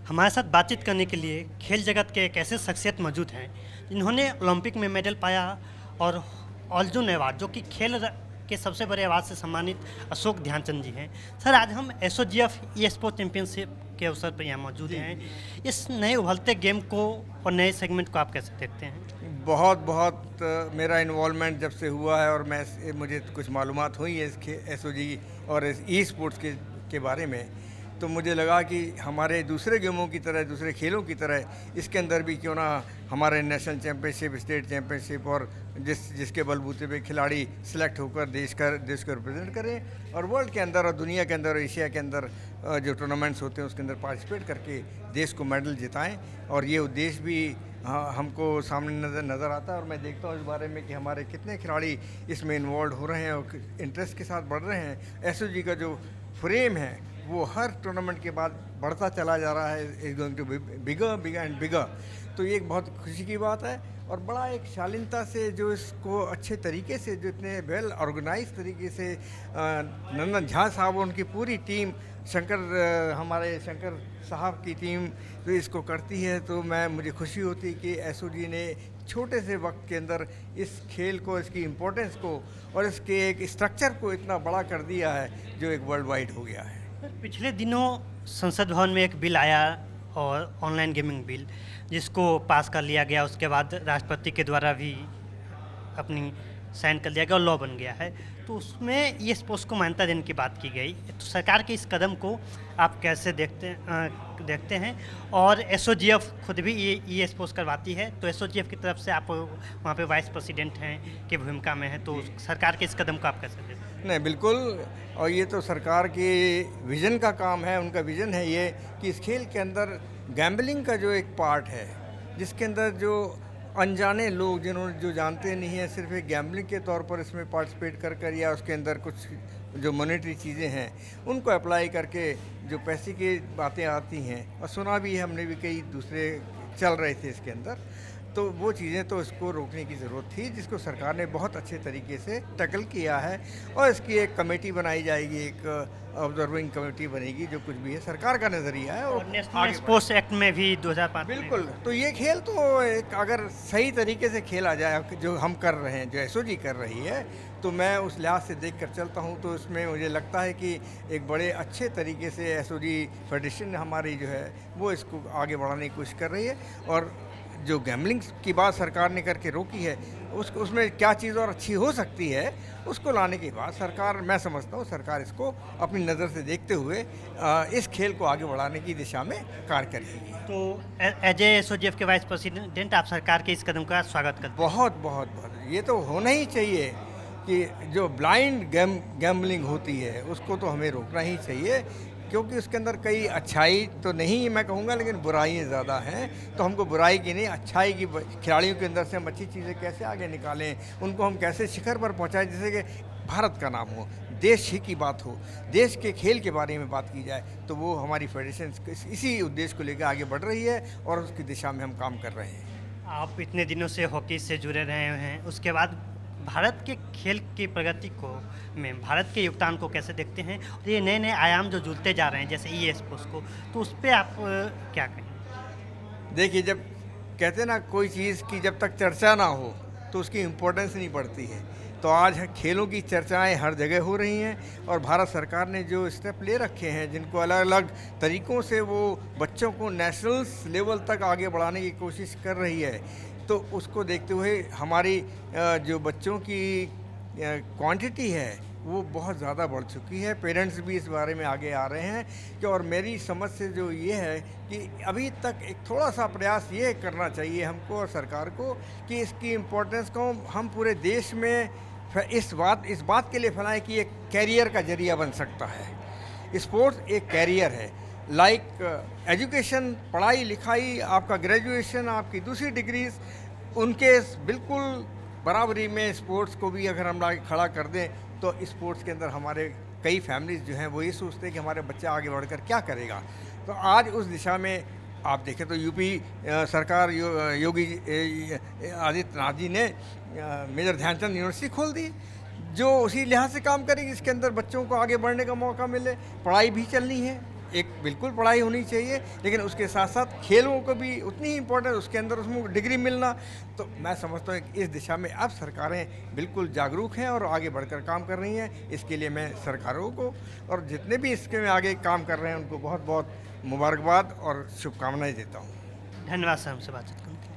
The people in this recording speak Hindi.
हमारे साथ बातचीत करने के लिए खेल जगत के एक ऐसे शख्सियत मौजूद हैं जिन्होंने ओलंपिक में मेडल पाया और अर्जुन अवार्ड जो कि के सबसे बड़े अवार्ड से सम्मानित अशोक ध्यानचंद जी हैं। सर, आज हम एसओजीएफ ई स्पोर्ट चैंपियनशिप के अवसर पर यहाँ मौजूद हैं। इस नए उभरते गेम को और नए सेगमेंट को आप कैसे देखते हैं? बहुत बहुत मेरा इन्वॉल्वमेंट जब से हुआ है और मुझे कुछ मालूमात हुई है इसके एसओजी और ई स्पोर्ट्स के बारे में, तो मुझे लगा कि हमारे दूसरे गेमों की तरह, दूसरे खेलों की तरह इसके अंदर भी क्यों ना हमारे नेशनल चैम्पियनशिप, स्टेट चैम्पियनशिप और जिसके बलबूते पे खिलाड़ी सिलेक्ट होकर देश को रिप्रेजेंट करें और वर्ल्ड के अंदर और दुनिया के अंदर, एशिया के अंदर जो टूर्नामेंट्स होते हैं उसके अंदर पार्टिसिपेट करके देश को मेडल जिताएं। और ये उद्देश्य भी हमको सामने नज़र आता है और मैं देखता हूँ इस बारे में कि हमारे कितने खिलाड़ी इसमें इन्वॉल्व हो रहे हैं और इंटरेस्ट के साथ बढ़ रहे हैं। एसओजी का जो फ्रेम है वो हर टूर्नामेंट के बाद बढ़ता चला जा रहा है, is going to be bigger bigger and bigger. तो ये एक बहुत खुशी की बात है और बड़ा एक शालीनता से जो इसको अच्छे तरीके से, जो इतने वेल ऑर्गेनाइज तरीके से नंदन झा साहब और उनकी पूरी टीम, हमारे शंकर साहब की टीम तो इसको करती है, तो मुझे खुशी होती है कि एसओजी ने छोटे से वक्त के अंदर इस खेल को, इसकी इम्पोर्टेंस को और इसके एक स्ट्रक्चर को इतना बड़ा कर दिया है जो एक वर्ल्ड वाइड हो गया है। पिछले दिनों संसद भवन में एक बिल आया और ऑनलाइन गेमिंग बिल, जिसको पास कर लिया गया। उसके बाद राष्ट्रपति के द्वारा भी अपनी साइन कर लिया गया और लॉ बन गया है। तो उसमें ये स्पोर्ट्स को मान्यता देने की बात की गई। तो सरकार के इस कदम को आप कैसे देखते हैं? और एसओजीएफ खुद भी ये स्पोर्ट्स करवाती है, तो एसओजीएफ की तरफ से आप वहाँ पे वाइस प्रेसिडेंट हैं की भूमिका में हैं, तो सरकार के इस कदम को आप कैसे देखते हैं? नहीं, बिल्कुल। और ये तो सरकार के विज़न का काम है। उनका विज़न है ये कि इस खेल के अंदर गैम्बलिंग का जो एक पार्ट है, जिसके अंदर जो अनजाने लोग, जिन्होंने जो जानते नहीं हैं, सिर्फ एक गैम्बलिंग के तौर पर इसमें पार्टिसिपेट कर या उसके अंदर कुछ जो मॉनेटरी चीज़ें हैं उनको अप्लाई करके जो पैसे की बातें आती हैं, और सुना भी है हमने भी, कई दूसरे चल रहे थे इसके अंदर, तो वो चीज़ें तो इसको रोकने की ज़रूरत थी, जिसको सरकार ने बहुत अच्छे तरीके से टैकल किया है। और इसकी एक कमेटी बनाई जाएगी, एक ऑब्जर्विंग कमेटी बनेगी, जो कुछ भी है सरकार का नज़रिया है। और नेशनल स्पोर्ट्स एक्ट में भी 2005 बिल्कुल। तो ये खेल तो एक अगर सही तरीके से खेला जाए, जो हम कर रहे हैं, जो एसओजी कर रही है, तो मैं उस लिहाज से देख कर चलता हूँ। तो इसमें मुझे लगता है कि एक बड़े अच्छे तरीके से एसओजी फेडरेशन हमारी जो है वो इसको आगे बढ़ाने की कोशिश कर रही है। और जो गैम्बलिंग की बात सरकार ने करके रोकी है, उसमें क्या चीज़ और अच्छी हो सकती है, उसको लाने के बाद सरकार, मैं समझता हूँ सरकार इसको अपनी नज़र से देखते हुए इस खेल को आगे बढ़ाने की दिशा में कार्य करेगी। तो एज ए एसओजीएफ के वाइस प्रेसिडेंट आप सरकार के इस कदम का स्वागत करते हैं? बहुत बहुत बहुत। ये तो होना ही चाहिए कि जो ब्लाइंड गैम्बलिंग होती है उसको तो हमें रोकना ही चाहिए, क्योंकि उसके अंदर कई अच्छाई तो नहीं मैं कहूँगा, लेकिन बुराइयाँ ज़्यादा हैं। तो हमको बुराई की नहीं, अच्छाई की, खिलाड़ियों के अंदर से हम अच्छी चीज़ें कैसे आगे निकालें, उनको हम कैसे शिखर पर पहुँचाएं, जैसे कि भारत का नाम हो, देश ही की बात हो, देश के खेल के बारे में बात की जाए, तो वो हमारी फेडरेशन इसी उद्देश्य को लेकर आगे बढ़ रही है और उसकी दिशा में हम काम कर रहे हैं। आप इतने दिनों से हॉकी से जुड़े रहे हैं, उसके बाद भारत के खेल की प्रगति में भारत के योगदान को कैसे देखते हैं? और ये नए नए आयाम जो जुड़ते जा रहे हैं, जैसे ई स्पोर्ट्स को, तो उस पर आप क्या कहें? देखिए, जब कहते हैं ना, कोई चीज़ की जब तक चर्चा ना हो तो उसकी इम्पोर्टेंस नहीं बढ़ती है। तो आज खेलों की चर्चाएं हर जगह हो रही हैं और भारत सरकार ने जो स्टेप ले रखे हैं, जिनको अलग अलग तरीक़ों से वो बच्चों को नेशनल लेवल तक आगे बढ़ाने की कोशिश कर रही है, तो उसको देखते हुए हमारी जो बच्चों की क्वांटिटी है वो बहुत ज़्यादा बढ़ चुकी है। पेरेंट्स भी इस बारे में आगे आ रहे हैं कि, और मेरी समझ से जो ये है कि अभी तक एक थोड़ा सा प्रयास ये करना चाहिए हमको और सरकार को कि इसकी इम्पोर्टेंस को हम पूरे देश में इस बात के लिए फैलाएं कि एक कैरियर का जरिया बन सकता है। स्पोर्ट्स एक कैरियर है, लाइक एजुकेशन, पढ़ाई लिखाई, आपका ग्रेजुएशन, आपकी दूसरी डिग्रीज, उनके बिल्कुल बराबरी में स्पोर्ट्स को भी अगर हम खड़ा कर दें, तो स्पोर्ट्स के अंदर हमारे कई फैमिलीज़ जो हैं वो ये सोचते हैं कि हमारे बच्चा आगे बढ़कर क्या करेगा। तो आज उस दिशा में आप देखें तो यूपी सरकार, योगी आदित्यनाथ जी ने मेजर ध्यानचंद यूनिवर्सिटी खोल दी, जो उसी लिहाज से काम करेगी, इसके अंदर बच्चों को आगे बढ़ने का मौका मिले, पढ़ाई भी चलनी है, एक बिल्कुल पढ़ाई होनी चाहिए, लेकिन उसके साथ साथ खेलों को भी उतनी ही इम्पोर्टेंस, उसके अंदर उसमें डिग्री मिलना। तो मैं समझता हूँ कि इस दिशा में अब सरकारें बिल्कुल जागरूक हैं और आगे बढ़कर काम कर रही हैं। इसके लिए मैं सरकारों को और जितने भी इसके में आगे काम कर रहे हैं उनको बहुत बहुत मुबारकबाद और शुभकामनाएं देता हूँ। धन्यवाद सर, हमसे बातचीत करने के लिए।